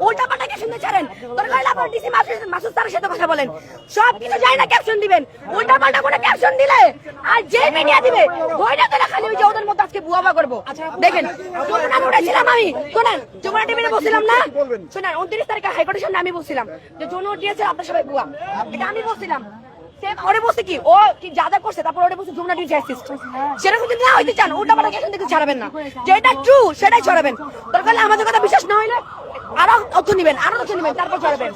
উল্টা পাল্টা ক্যাপশন দিয়ে ছাড়েন। দরকার হলে আপনার ডিসি মাসুদ স্যারের সাথে কথা বলেন। সব কিছু যায় না ক্যাপশন দিবেন, উল্টা পাল্টা করে ক্যাপশন দিলে আর যে মিডিয়া দিবে ওইটা তো খালি ওই যে ওদের মধ্যে আজকে বুয়াবা করবো। দেখেন যমুনা উঠেছিলাম আমি, শোনেন যমুনা টিভিতে বলছিলাম না, শোনেন 29 তারিখে হাইকোর্টের সামনে আমি বলছিলাম যে যমুনা দিয়েছে আপনার সবাই বুয়া, এটা আমি বলছিলাম। ওরে বলছে কি ও কি যা যা করছে, তারপর ওরে বলছে যমুনা টিভি জাস্টিস্ট, সেরকম যদি না হইতে চান উল্টা পাল্টা ক্যাপশন দিতে ছাড়বেন না, যেটা ট্রু সেটাই ছড়াবেন। দরকার হলে আমাদের কথা বিশ্বাস না হইলে আরো তথ্য নিবেন, আরো তথ্য নিবেন, তারপর ছড়াবেন।